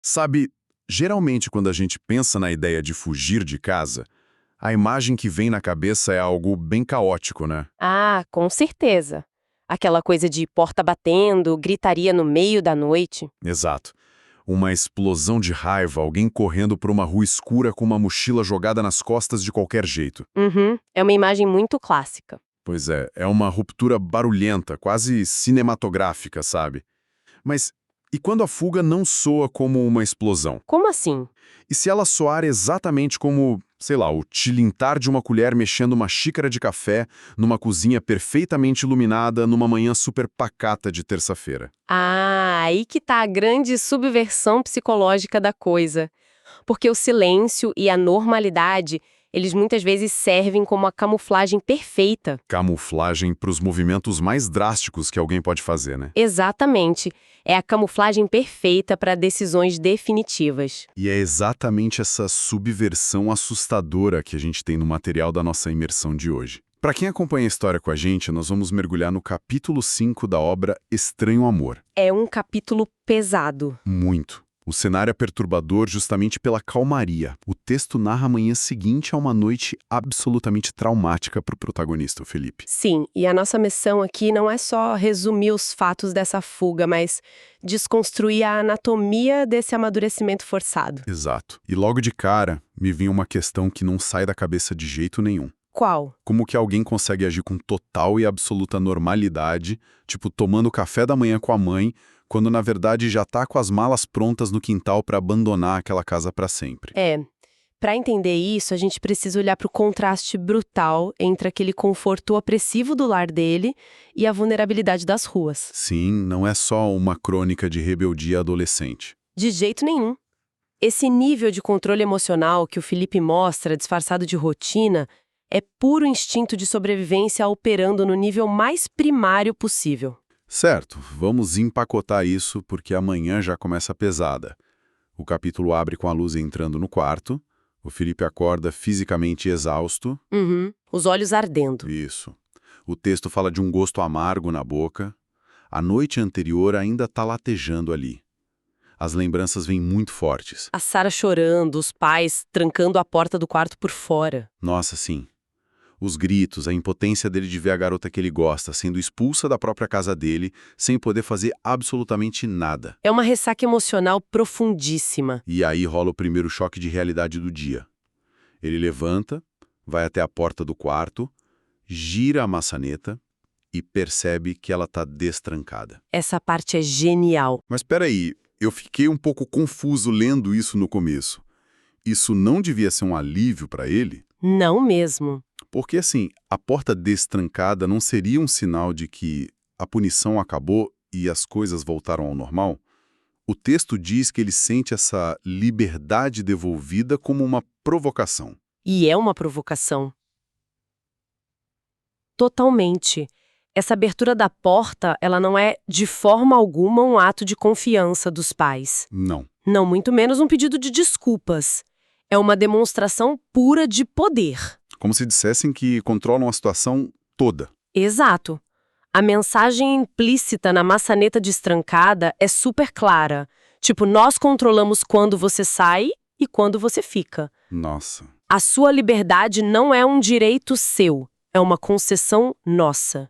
Sabe, geralmente quando a gente pensa na ideia de fugir de casa, a imagem que vem na cabeça é algo bem caótico, né? Ah, com certeza. Aquela coisa de porta batendo, gritaria no meio da noite. Exato. Uma explosão de raiva, alguém correndo por uma rua escura com uma mochila jogada nas costas de qualquer jeito. Uhum, é uma imagem muito clássica. Pois é uma ruptura barulhenta, quase cinematográfica, sabe? Mas e quando a fuga não soa como uma explosão? Como assim? E se ela soar exatamente como, sei lá, o tilintar de uma colher mexendo uma xícara de café numa cozinha perfeitamente iluminada numa manhã super pacata de terça-feira? Ah, aí que tá a grande subversão psicológica da coisa. Porque o silêncio e a normalidade, eles muitas vezes servem como a camuflagem perfeita. Camuflagem para os movimentos mais drásticos que alguém pode fazer, né? Exatamente. É a camuflagem perfeita para decisões definitivas. E é exatamente essa subversão assustadora que a gente tem no material da nossa imersão de hoje. Para quem acompanha a história com a gente, nós vamos mergulhar no capítulo 5 da obra Estranho Amor. É um capítulo pesado. Muito. O cenário é perturbador justamente pela calmaria. O texto narra a manhã seguinte a uma noite absolutamente traumática para o protagonista, o Felipe. Sim, e a nossa missão aqui não é só resumir os fatos dessa fuga, mas desconstruir a anatomia desse amadurecimento forçado. Exato. E logo de cara, me vinha uma questão que não sai da cabeça de jeito nenhum. Qual? Como que alguém consegue agir com total e absoluta normalidade, tipo tomando café da manhã com a mãe, quando na verdade já tá com as malas prontas no quintal para abandonar aquela casa para sempre? Para entender isso, a gente precisa olhar para o contraste brutal entre aquele conforto opressivo do lar dele e a vulnerabilidade das ruas. Sim, não é só uma crônica de rebeldia adolescente. De jeito nenhum. Esse nível de controle emocional que o Felipe mostra, disfarçado de rotina, é puro instinto de sobrevivência operando no nível mais primário possível. Certo, vamos empacotar isso porque amanhã já começa pesada. O capítulo abre com a luz entrando no quarto, o Felipe acorda fisicamente exausto. Uhum. Os olhos ardendo. Isso. O texto fala de um gosto amargo na boca. A noite anterior ainda tá latejando ali. As lembranças vêm muito fortes. A Sara chorando, os pais trancando a porta do quarto por fora. Nossa, sim. Os gritos, a impotência dele de ver a garota que ele gosta sendo expulsa da própria casa dele, sem poder fazer absolutamente nada. É uma ressaca emocional profundíssima. E aí rola o primeiro choque de realidade do dia. Ele levanta, vai até a porta do quarto, gira a maçaneta e percebe que ela tá destrancada. Essa parte é genial. Mas peraí, eu fiquei um pouco confuso lendo isso no começo. Isso não devia ser um alívio para ele? Não mesmo. Porque, assim, a porta destrancada não seria um sinal de que a punição acabou e as coisas voltaram ao normal? O texto diz que ele sente essa liberdade devolvida como uma provocação. E é uma provocação. Totalmente. Essa abertura da porta, ela não é de forma alguma um ato de confiança dos pais. Não. Não, muito menos um pedido de desculpas. É uma demonstração pura de poder. Como se dissessem que controlam a situação toda. Exato. A mensagem implícita na maçaneta destrancada é super clara. Tipo, nós controlamos quando você sai e quando você fica. Nossa. A sua liberdade não é um direito seu, é uma concessão nossa.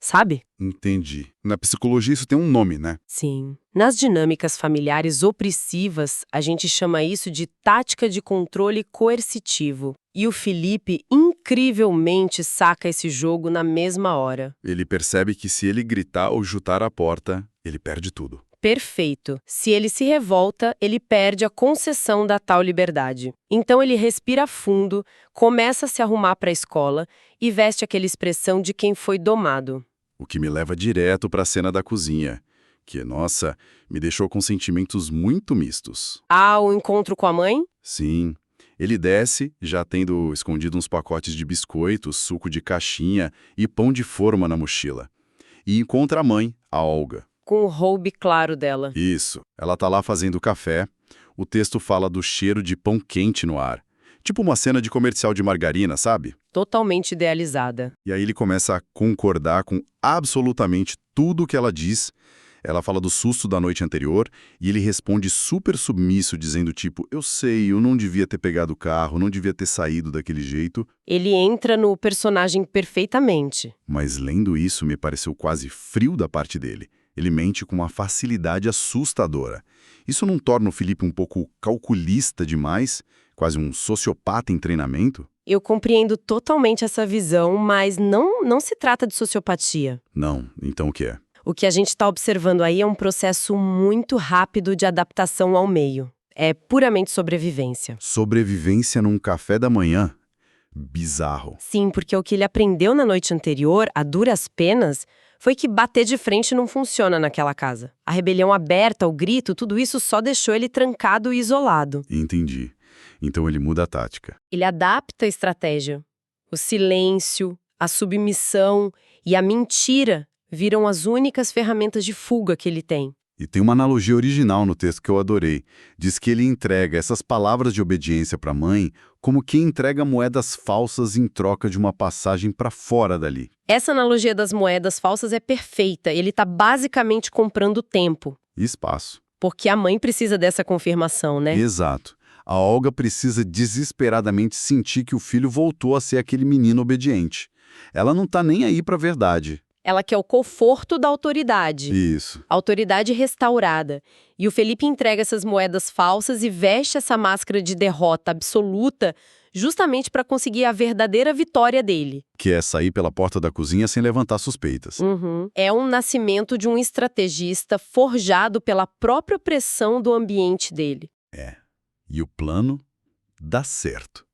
Sabe? Entendi. Na psicologia isso tem um nome, né? Sim. Nas dinâmicas familiares opressivas, a gente chama isso de tática de controle coercitivo. E o Felipe incrivelmente saca esse jogo na mesma hora. Ele percebe que se ele gritar ou chutar a porta, ele perde tudo. Perfeito. Se ele se revolta, ele perde a concessão da tal liberdade. Então ele respira fundo, começa a se arrumar para a escola e veste aquela expressão de quem foi domado. O que me leva direto para a cena da cozinha, que, nossa, me deixou com sentimentos muito mistos. Ah, o encontro com a mãe? Sim, ele desce, já tendo escondido uns pacotes de biscoitos, suco de caixinha e pão de forma na mochila. E encontra a mãe, a Olga. Com o roube claro dela. Isso, ela tá lá fazendo café. O texto fala do cheiro de pão quente no ar. Tipo uma cena de comercial de margarina, sabe? Totalmente idealizada. E aí ele começa a concordar com absolutamente tudo que ela diz. Ela fala do susto da noite anterior e ele responde super submisso, dizendo tipo, eu sei, eu não devia ter pegado o carro, não devia ter saído daquele jeito. Ele entra no personagem perfeitamente. Mas lendo isso me pareceu quase frio da parte dele. Ele mente com uma facilidade assustadora. Isso não torna o Felipe um pouco calculista demais? Quase um sociopata em treinamento? Eu compreendo totalmente essa visão, mas não se trata de sociopatia. Não, então o que é? O que a gente está observando aí é um processo muito rápido de adaptação ao meio. É puramente sobrevivência. Sobrevivência num café da manhã? Bizarro. Sim, porque o que ele aprendeu na noite anterior, a duras penas, foi que bater de frente não funciona naquela casa. A rebelião aberta, o grito, tudo isso só deixou ele trancado e isolado. Entendi. Então ele muda a tática. Ele adapta a estratégia. O silêncio, a submissão e a mentira viram as únicas ferramentas de fuga que ele tem. E tem uma analogia original no texto que eu adorei. Diz que ele entrega essas palavras de obediência para a mãe como quem entrega moedas falsas em troca de uma passagem para fora dali. Essa analogia das moedas falsas é perfeita. Ele está basicamente comprando tempo. E espaço. Porque a mãe precisa dessa confirmação, né? Exato. A Olga precisa desesperadamente sentir que o filho voltou a ser aquele menino obediente. Ela não tá nem aí para a verdade. Ela quer o conforto da autoridade. Isso. Autoridade restaurada. E o Felipe entrega essas moedas falsas e veste essa máscara de derrota absoluta justamente para conseguir a verdadeira vitória dele. Que é sair pela porta da cozinha sem levantar suspeitas. É um nascimento de um estrategista forjado pela própria pressão do ambiente dele. E o plano dá certo.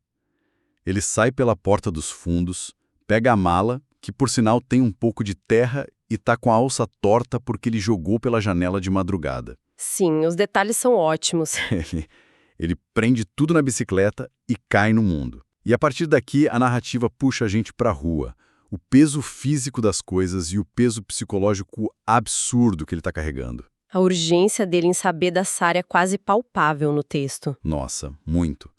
Ele sai pela porta dos fundos, pega a mala, que por sinal tem um pouco de terra e tá com a alça torta porque ele jogou pela janela de madrugada. Sim, os detalhes são ótimos. Ele prende tudo na bicicleta e cai no mundo. E a partir daqui a narrativa puxa a gente pra rua. O peso físico das coisas e o peso psicológico absurdo que ele tá carregando. A urgência dele em saber da Sarah é quase palpável no texto. Nossa, muito.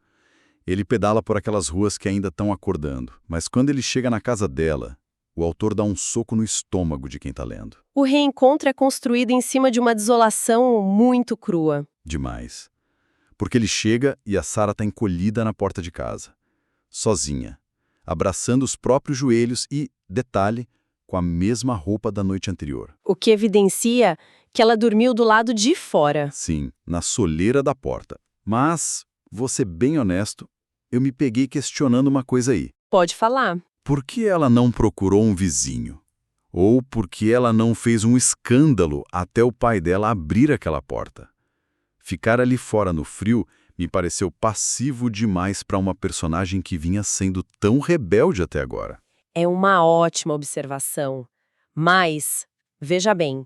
Ele pedala por aquelas ruas que ainda estão acordando, mas quando ele chega na casa dela, o autor dá um soco no estômago de quem está lendo. O reencontro é construído em cima de uma desolação muito crua. Demais. Porque ele chega e a Sarah está encolhida na porta de casa, sozinha, abraçando os próprios joelhos e, detalhe, com a mesma roupa da noite anterior. O que evidencia que ela dormiu do lado de fora. Sim, na soleira da porta. Mas, vou ser bem honesto, eu me peguei questionando uma coisa aí. Pode falar. Por que ela não procurou um vizinho? Ou por que ela não fez um escândalo até o pai dela abrir aquela porta? Ficar ali fora no frio me pareceu passivo demais para uma personagem que vinha sendo tão rebelde até agora. É uma ótima observação. Mas, veja bem,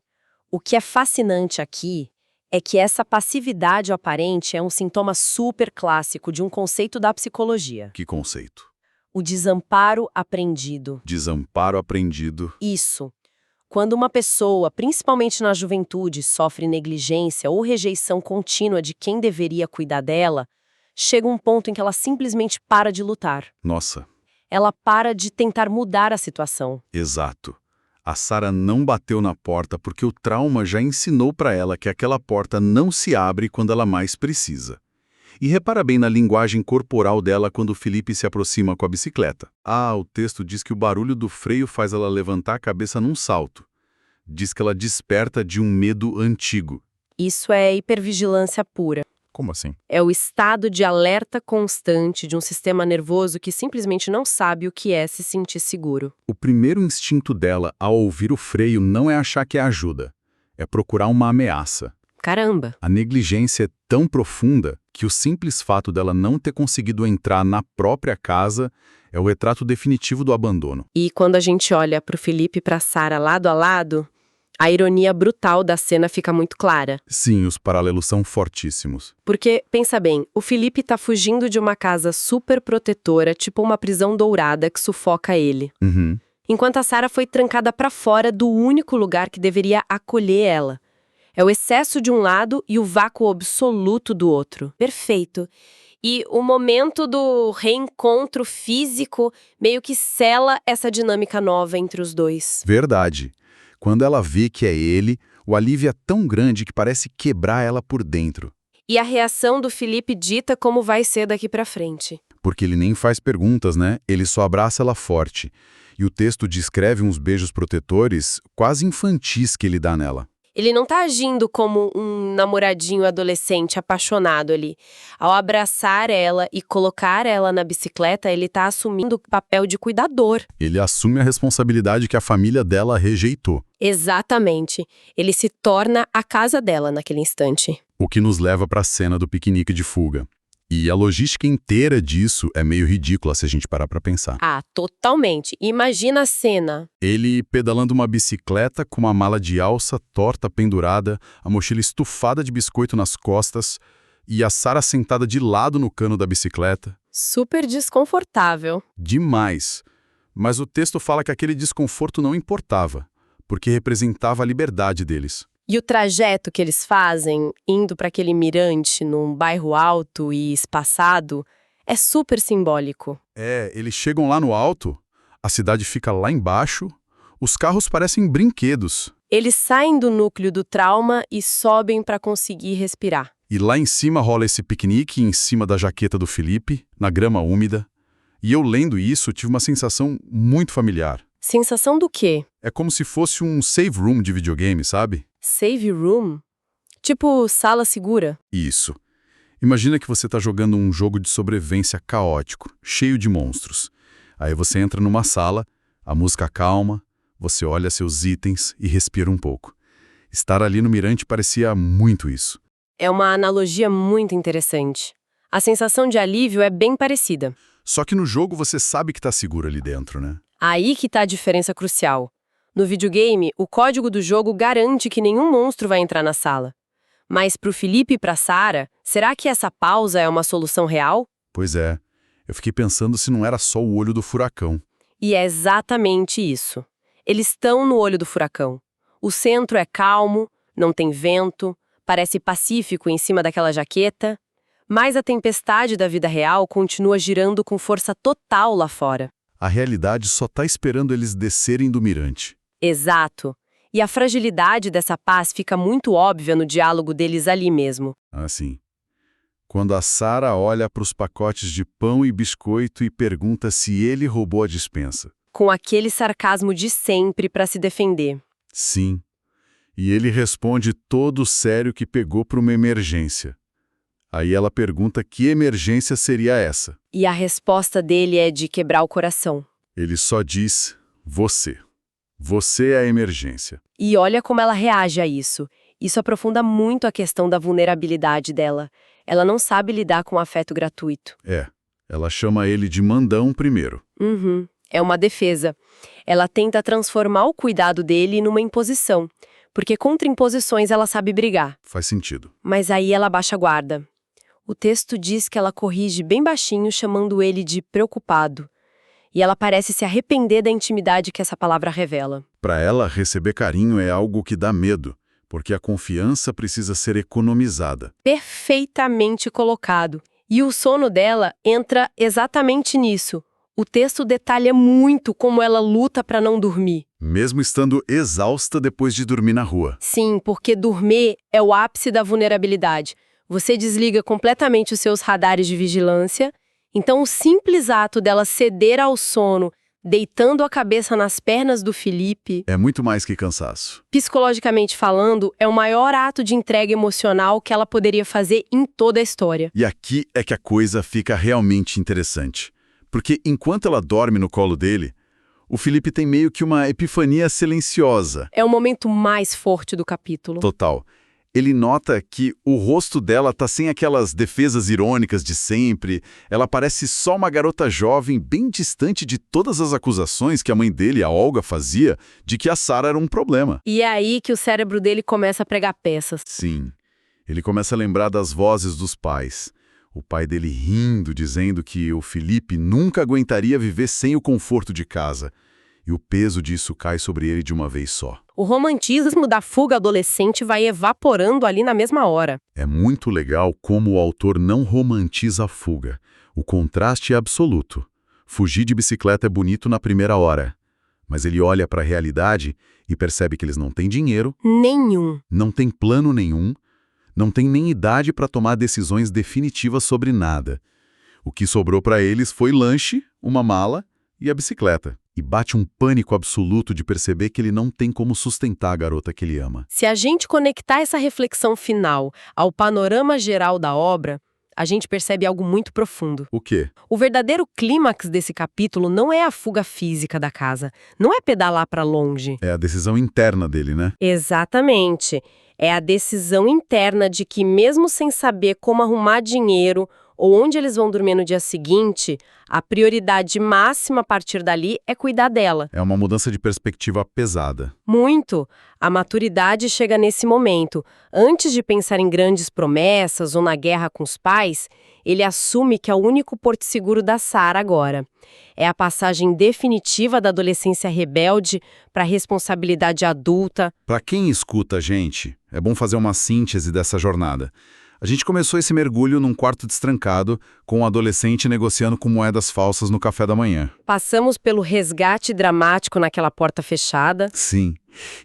o que é fascinante aqui é que essa passividade aparente é um sintoma super clássico de um conceito da psicologia. Que conceito? O desamparo aprendido. Desamparo aprendido. Isso. Quando uma pessoa, principalmente na juventude, sofre negligência ou rejeição contínua de quem deveria cuidar dela, chega um ponto em que ela simplesmente para de lutar. Nossa. Ela para de tentar mudar a situação. Exato. A Sarah não bateu na porta porque o trauma já ensinou para ela que aquela porta não se abre quando ela mais precisa. E repara bem na linguagem corporal dela quando o Felipe se aproxima com a bicicleta. O texto diz que o barulho do freio faz ela levantar a cabeça num salto. Diz que ela desperta de um medo antigo. Isso é hipervigilância pura. Como assim? É o estado de alerta constante de um sistema nervoso que simplesmente não sabe o que é se sentir seguro. O primeiro instinto dela ao ouvir o freio não é achar que é ajuda, é procurar uma ameaça. Caramba! A negligência é tão profunda que o simples fato dela não ter conseguido entrar na própria casa é o retrato definitivo do abandono. E quando a gente olha para o Felipe e para a Sarah lado a lado, a ironia brutal da cena fica muito clara. Sim, os paralelos são fortíssimos. Porque, pensa bem, o Felipe tá fugindo de uma casa super protetora, tipo uma prisão dourada que sufoca ele. Enquanto a Sarah foi trancada para fora do único lugar que deveria acolher ela. É o excesso de um lado e o vácuo absoluto do outro. Perfeito. E o momento do reencontro físico meio que sela essa dinâmica nova entre os dois. Verdade. Quando ela vê que é ele, O alívio é tão grande que parece quebrar ela por dentro. E a reação do Felipe dita como vai ser daqui pra frente. Porque ele nem faz perguntas, né? Ele só abraça ela forte. E o texto descreve uns beijos protetores quase infantis que ele dá nela. Ele não tá agindo como um namoradinho adolescente apaixonado ali. Ao abraçar ela e colocar ela na bicicleta, ele tá assumindo o papel de cuidador. Ele assume a responsabilidade que a família dela rejeitou. Exatamente. Ele se torna a casa dela naquele instante. O que nos leva para a cena do piquenique de fuga. E a logística inteira disso é meio ridícula se a gente parar para pensar. Ah, totalmente. Imagina a cena. Ele pedalando uma bicicleta com uma mala de alça torta pendurada, a mochila estufada de biscoito nas costas e a Sarah sentada de lado no cano da bicicleta. Super desconfortável. Demais. Mas o texto fala que aquele desconforto não importava, porque representava a liberdade deles. E o trajeto que eles fazem, indo para aquele mirante num bairro alto e espaçado, é super simbólico. Eles chegam lá no alto, a cidade fica lá embaixo, os carros parecem brinquedos. Eles saem do núcleo do trauma e sobem para conseguir respirar. E lá em cima rola esse piquenique em cima da jaqueta do Felipe, na grama úmida. E eu lendo isso tive uma sensação muito familiar. Sensação do quê? É como se fosse um save room de videogame, sabe? Save room? Tipo sala segura? Isso. Imagina que você está jogando um jogo de sobrevivência caótico, cheio de monstros. Aí você entra numa sala, a música calma, você olha seus itens e respira um pouco. Estar ali no mirante parecia muito isso. É uma analogia muito interessante. A sensação de alívio é bem parecida. Só que no jogo você sabe que está seguro ali dentro, né? Aí que tá a diferença crucial. No videogame, o código do jogo garante que nenhum monstro vai entrar na sala. Mas pro Felipe e pra Sarah, será que essa pausa é uma solução real? Pois é. Eu fiquei pensando se não era só o olho do furacão. E é exatamente isso. Eles estão no olho do furacão. O centro é calmo, não tem vento, parece pacífico em cima daquela jaqueta, mas a tempestade da vida real continua girando com força total lá fora. A realidade só está esperando eles descerem do mirante. Exato. E a fragilidade dessa paz fica muito óbvia no diálogo deles ali mesmo. Assim, quando a Sarah olha para os pacotes de pão e biscoito e pergunta se ele roubou a despensa. Com aquele sarcasmo de sempre para se defender. Sim. E ele responde todo sério que pegou para uma emergência. Aí ela pergunta que emergência seria essa. E a resposta dele é de quebrar o coração. Ele só diz, você. Você é a emergência. E olha como ela reage a isso. Isso aprofunda muito a questão da vulnerabilidade dela. Ela não sabe lidar com afeto gratuito. Ela chama ele de mandão primeiro. É uma defesa. Ela tenta transformar o cuidado dele numa imposição. Porque contra imposições ela sabe brigar. Faz sentido. Mas aí ela baixa a guarda. O texto diz que ela corrige bem baixinho, chamando ele de preocupado. E ela parece se arrepender da intimidade que essa palavra revela. Para ela, receber carinho é algo que dá medo, porque a confiança precisa ser economizada. Perfeitamente colocado. E o sono dela entra exatamente nisso. O texto detalha muito como ela luta para não dormir. Mesmo estando exausta depois de dormir na rua. Sim, porque dormir é o ápice da vulnerabilidade. Você desliga completamente os seus radares de vigilância. Então, o simples ato dela ceder ao sono, deitando a cabeça nas pernas do Felipe... É muito mais que cansaço. Psicologicamente falando, é o maior ato de entrega emocional que ela poderia fazer em toda a história. E aqui é que a coisa fica realmente interessante. Porque enquanto ela dorme no colo dele, o Felipe tem meio que uma epifania silenciosa. É o momento mais forte do capítulo. Total. Ele nota que o rosto dela tá sem aquelas defesas irônicas de sempre. Ela parece só uma garota jovem, bem distante de todas as acusações que a mãe dele, a Olga, fazia de que a Sarah era um problema. E é aí que o cérebro dele começa a pregar peças. Sim. Ele começa a lembrar das vozes dos pais. O pai dele rindo, dizendo que o Felipe nunca aguentaria viver sem o conforto de casa. E o peso disso cai sobre ele de uma vez só. O romantismo da fuga adolescente vai evaporando ali na mesma hora. É muito legal como o autor não romantiza a fuga. O contraste é absoluto. Fugir de bicicleta é bonito na primeira hora. Mas ele olha para a realidade e percebe que eles não têm dinheiro, Nenhum. não têm plano nenhum, não têm nem idade para tomar decisões definitivas sobre nada. O que sobrou para eles foi lanche, uma mala e a bicicleta. E bate um pânico absoluto de perceber que ele não tem como sustentar a garota que ele ama. Se a gente conectar essa reflexão final ao panorama geral da obra, a gente percebe algo muito profundo. O quê? O verdadeiro clímax desse capítulo não é a fuga física da casa, não é pedalar para longe. É a decisão interna dele, né? Exatamente. É a decisão interna de que, mesmo sem saber como arrumar dinheiro ou onde eles vão dormir no dia seguinte, a prioridade máxima a partir dali é cuidar dela. É uma mudança de perspectiva pesada. Muito. A maturidade chega nesse momento. Antes de pensar em grandes promessas ou na guerra com os pais, ele assume que é o único porto seguro da Sarah agora. É a passagem definitiva da adolescência rebelde para a responsabilidade adulta. Para quem escuta a gente, é bom fazer uma síntese dessa jornada. A gente começou esse mergulho num quarto destrancado, com um adolescente negociando com moedas falsas no café da manhã. Passamos pelo resgate dramático naquela porta fechada. Sim.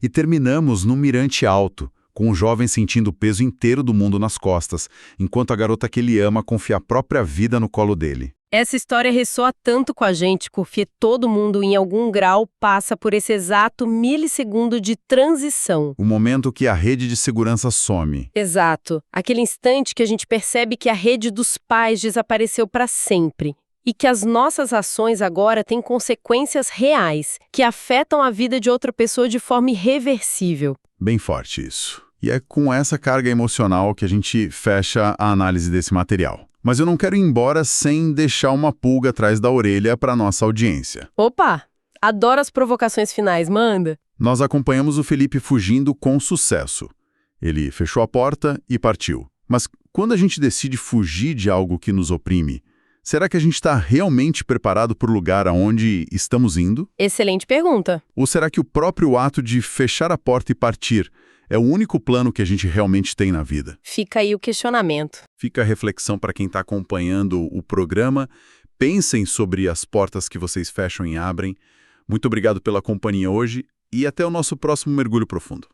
E terminamos num mirante alto, com o jovem sentindo o peso inteiro do mundo nas costas, enquanto a garota que ele ama confia a própria vida no colo dele. Essa história ressoa tanto com a gente, porque todo mundo, em algum grau, passa por esse exato milissegundo de transição. O momento que a rede de segurança some. Exato. Aquele instante que a gente percebe que a rede dos pais desapareceu para sempre. E que as nossas ações agora têm consequências reais, que afetam a vida de outra pessoa de forma irreversível. Bem forte isso. E é com essa carga emocional que a gente fecha a análise desse material. Mas eu não quero ir embora sem deixar uma pulga atrás da orelha para nossa audiência. Opa! Adoro as provocações finais, manda! Nós acompanhamos o Felipe fugindo com sucesso. Ele fechou a porta e partiu. Mas quando a gente decide fugir de algo que nos oprime, será que a gente está realmente preparado para o lugar aonde estamos indo? Excelente pergunta. Ou será que o próprio ato de fechar a porta e partir é o único plano que a gente realmente tem na vida? Fica aí o questionamento. Fica a reflexão para quem está acompanhando o programa. Pensem sobre as portas que vocês fecham e abrem. Muito obrigado pela companhia hoje e até o nosso próximo mergulho profundo.